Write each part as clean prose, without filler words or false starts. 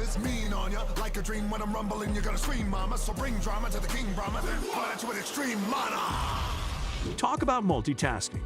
it's mean on ya. Like a dream when I'm rumbling, you're gonna scream, mama. So bring drama to the king, Brahma. Fight at you with extreme mana. Talk about multitasking.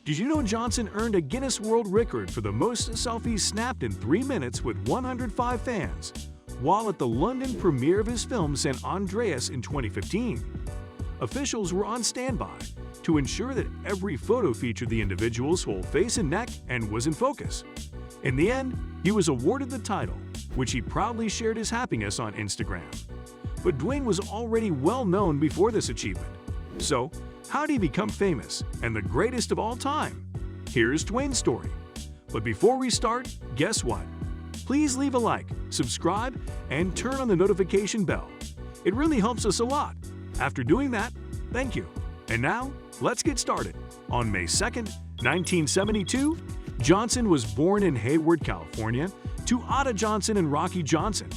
Did you know Johnson earned a Guinness World Record for the most selfies snapped in 3 minutes with 105 fans, while at the London premiere of his film San Andreas in 2015? Officials were on standby to ensure that every photo featured the individual's whole face and neck and was in focus. In the end, he was awarded the title, which he proudly shared his happiness on Instagram. But Dwayne was already well known before this achievement. So, how did he become famous and the greatest of all time? Here's Dwayne's story. But before we start, guess what? Please leave a like, subscribe, and turn on the notification bell. It really helps us a lot. After doing that, thank you. And now, let's get started. On May 2nd, 1972, Johnson was born in Hayward, California, to Ada Johnson and Rocky Johnson,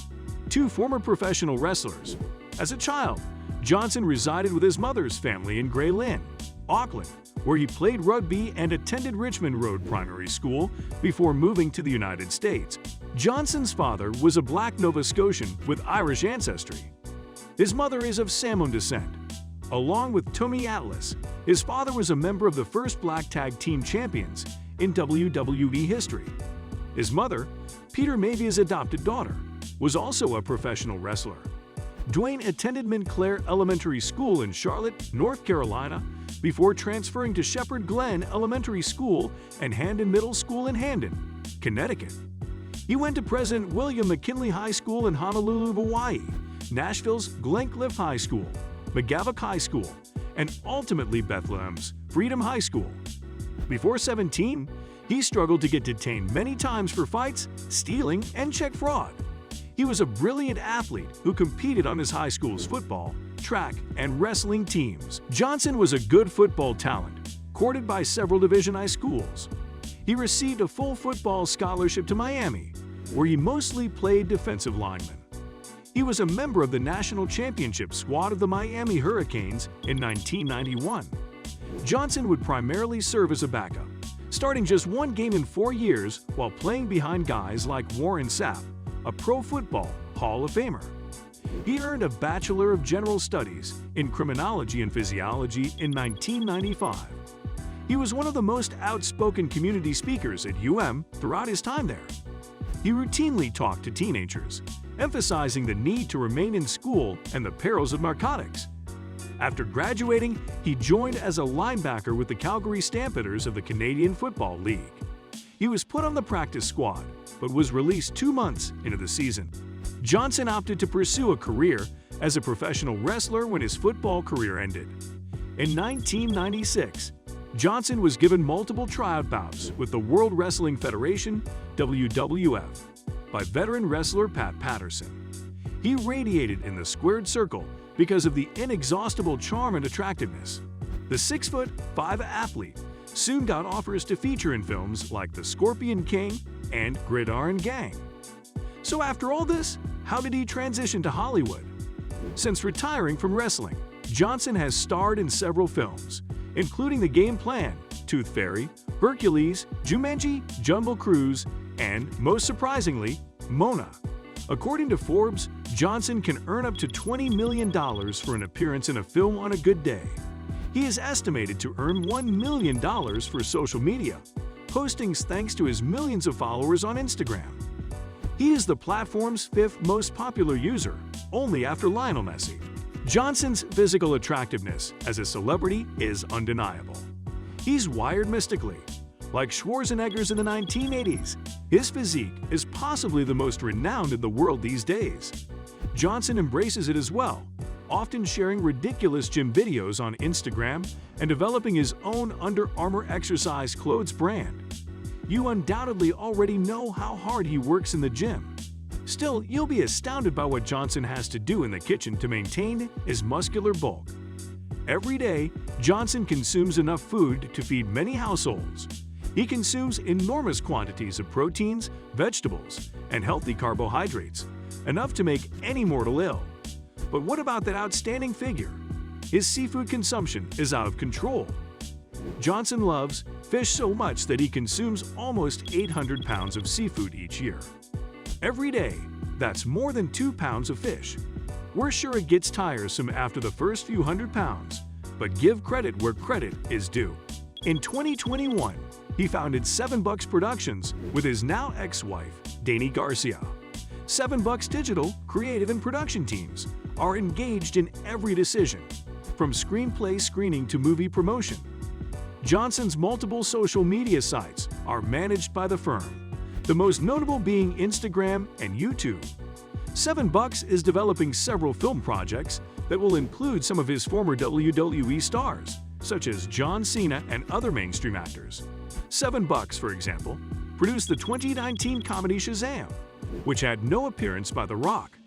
two former professional wrestlers. As a child, Johnson resided with his mother's family in Grey Lynn, Auckland, where he played rugby and attended Richmond Road Primary School before moving to the United States. Johnson's father was a black Nova Scotian with Irish ancestry. His mother is of Samoan descent. Along with Tommy Atlas, his father was a member of the first black tag team champions in WWE history. His mother, Peter Mavia's adopted daughter, was also a professional wrestler. Dwayne attended Montclair Elementary School in Charlotte, North Carolina, before transferring to Shepherd Glen Elementary School and Handon Middle School in Handon, Connecticut. He went to President William McKinley High School in Honolulu, Hawaii, Nashville's Glencliff High School, McGavock High School, and ultimately Bethlehem's Freedom High School. Before 17, he struggled to get detained many times for fights, stealing, and check fraud. He was a brilliant athlete who competed on his high school's football, track, and wrestling teams. Johnson was a good football talent, courted by several Division I schools. He received a full football scholarship to Miami, where he mostly played defensive lineman. He was a member of the national championship squad of the Miami Hurricanes in 1991. Johnson would primarily serve as a backup, starting just 1 game in 4 years while playing behind guys like Warren Sapp, a Pro Football Hall of Famer. He earned a Bachelor of General Studies in Criminology and Physiology in 1995. He was one of the most outspoken community speakers at UM throughout his time there. He routinely talked to teenagers, emphasizing the need to remain in school and the perils of narcotics. After graduating, he joined as a linebacker with the Calgary Stampeders of the Canadian Football League. He was put on the practice squad, but was released 2 months into the season. Johnson opted to pursue a career as a professional wrestler when his football career ended. In 1996, Johnson was given multiple tryout bouts with the World Wrestling Federation, WWF, by veteran wrestler Pat Patterson. He radiated in the squared circle because of the inexhaustible charm and attractiveness. The 6'5" athlete soon got offers to feature in films like The Scorpion King and Gridiron Gang. So after all this, how did he transition to Hollywood? Since retiring from wrestling, Johnson has starred in several films, including The Game Plan, Tooth Fairy, Hercules, Jumanji, Jungle Cruise, and, most surprisingly, Mona. According to Forbes, Johnson can earn up to $20 million for an appearance in a film on a good day. He is estimated to earn $1 million for social media postings thanks to his millions of followers on Instagram. He is the platform's 5th most popular user, only after Lionel Messi. Johnson's physical attractiveness as a celebrity is undeniable. He's wired mystically. Like Schwarzenegger's in the 1980s, his physique is possibly the most renowned in the world these days. Johnson embraces it as well, often sharing ridiculous gym videos on Instagram and developing his own Under Armour exercise clothes brand. You undoubtedly already know how hard he works in the gym. Still, you'll be astounded by what Johnson has to do in the kitchen to maintain his muscular bulk. Every day, Johnson consumes enough food to feed many households. He consumes enormous quantities of proteins, vegetables, and healthy carbohydrates, enough to make any mortal ill. But what about that outstanding figure? His seafood consumption is out of control. Johnson loves fish so much that he consumes almost 800 pounds of seafood each year. Every day, That's more than 2 pounds of fish. We're sure it gets tiresome after the first few hundred pounds, but give credit where credit is due. In 2021, he founded 7 Bucks Productions with his now ex-wife, Dani Garcia. 7 Bucks Digital creative and production teams are engaged in every decision, from screenplay screening to movie promotion. Johnson's multiple social media sites are managed by the firm, the most notable being Instagram and YouTube. 7 Bucks is developing several film projects that will include some of his former WWE stars, such as John Cena and other mainstream actors. 7 Bucks, for example, produced the 2019 comedy Shazam, which had no appearance by The Rock.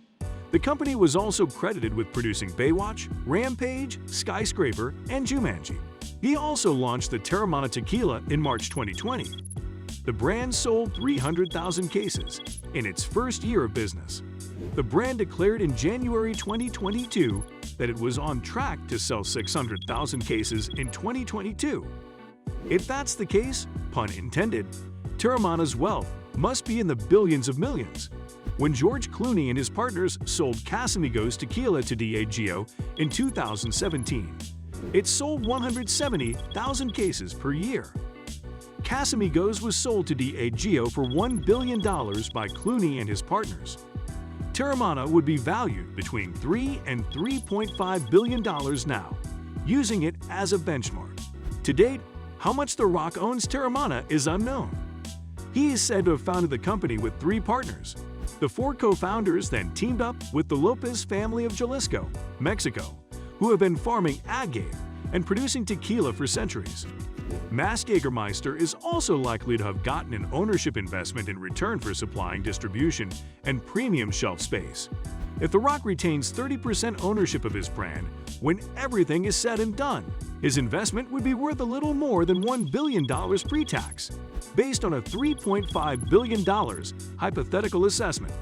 The company was also credited with producing Baywatch, Rampage, Skyscraper, and Jumanji. He also launched the Teremana Tequila in March 2020. The brand sold 300,000 cases in its first year of business. The brand declared in January 2022 that it was on track to sell 600,000 cases in 2022. If that's the case, pun intended, Teremana's wealth must be in the billions of millions. When George Clooney and his partners sold Casamigos Tequila to Diageo in 2017, it sold 170,000 cases per year. Casamigos was sold to Diageo for $1 billion by Clooney and his partners. Teremana would be valued between $3 and $3.5 billion now, using it as a benchmark. To date, how much The Rock owns Teremana is unknown. He is said to have founded the company with 3 partners. The 4 co-founders then teamed up with the Lopez family of Jalisco, Mexico, who have been farming agave and producing tequila for centuries. Mast Jägermeister is also likely to have gotten an ownership investment in return for supplying distribution and premium shelf space. If The Rock retains 30% ownership of his brand, when everything is said and done, his investment would be worth a little more than $1 billion pre-tax, based on a $3.5 billion hypothetical assessment.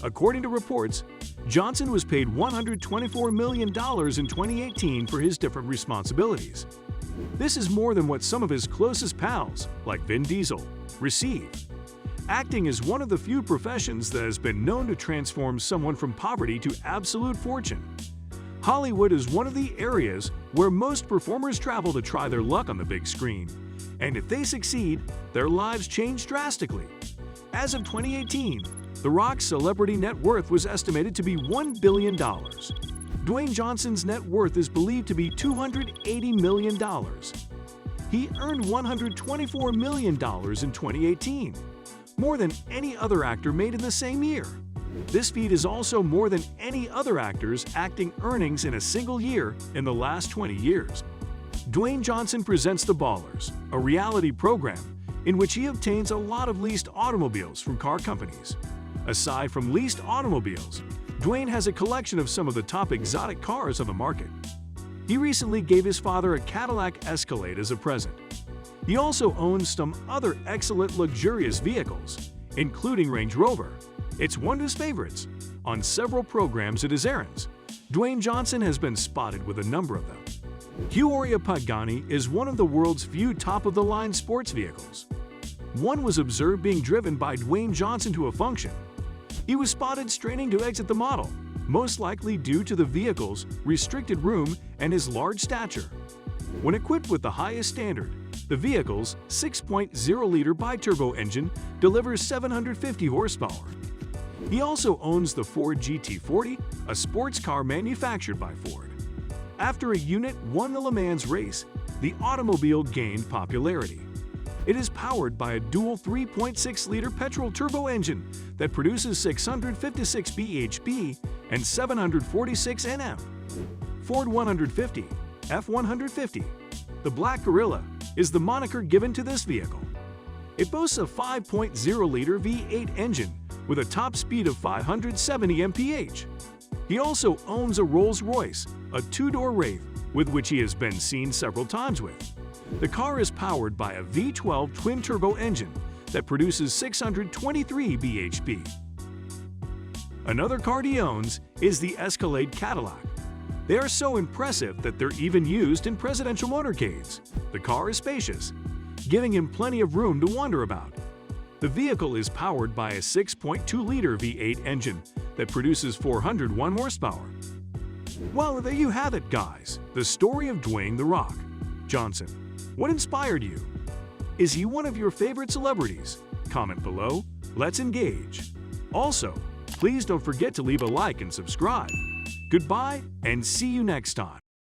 According to reports, Johnson was paid $124 million in 2018 for his different responsibilities. This is more than what some of his closest pals, like Vin Diesel, receive. Acting is one of the few professions that has been known to transform someone from poverty to absolute fortune. Hollywood is one of the areas where most performers travel to try their luck on the big screen, and if they succeed, their lives change drastically. As of 2018, The Rock's celebrity net worth was estimated to be $1 billion. Dwayne Johnson's net worth is believed to be $280 million. He earned $124 million in 2018, more than any other actor made in the same year. This feat is also more than any other actor's acting earnings in a single year in the last 20 years. Dwayne Johnson presents The Ballers, a reality program in which he obtains a lot of leased automobiles from car companies. Aside from leased automobiles, Dwayne has a collection of some of the top exotic cars on the market. He recently gave his father a Cadillac Escalade as a present. He also owns some other excellent luxurious vehicles, including Range Rover. It's one of his favorites. On several programs at his errands, Dwayne Johnson has been spotted with a number of them. Huayra Pagani is one of the world's few top-of-the-line sports vehicles. One was observed being driven by Dwayne Johnson to a function. He was spotted straining to exit the model, most likely due to the vehicle's restricted room and his large stature. When equipped with the highest standard, the vehicle's 6.0-liter biturbo engine delivers 750 horsepower. He also owns the Ford GT40, a sports car manufactured by Ford. After a unit won the Le Mans race, the automobile gained popularity. It is powered by a dual 3.6-liter petrol turbo engine that produces 656 bhp and 746 Nm. Ford 150, F-150. The Black Gorilla is the moniker given to this vehicle. It boasts a 5.0-liter V8 engine with a top speed of 570 mph. He also owns a Rolls-Royce, a 2-door Wraith, with which he has been seen several times with. The car is powered by a V12 twin-turbo engine that produces 623 bhp. Another car he owns is the Escalade Cadillac. They are so impressive that they're even used in presidential motorcades. The car is spacious, giving him plenty of room to wander about. The vehicle is powered by a 6.2-liter V8 engine that produces 401 horsepower. Well, there you have it, guys. The story of Dwayne "The Rock" Johnson. What inspired you? Is he one of your favorite celebrities? Comment below. Let's engage. Also, please don't forget to leave a like and subscribe. Goodbye, and see you next time.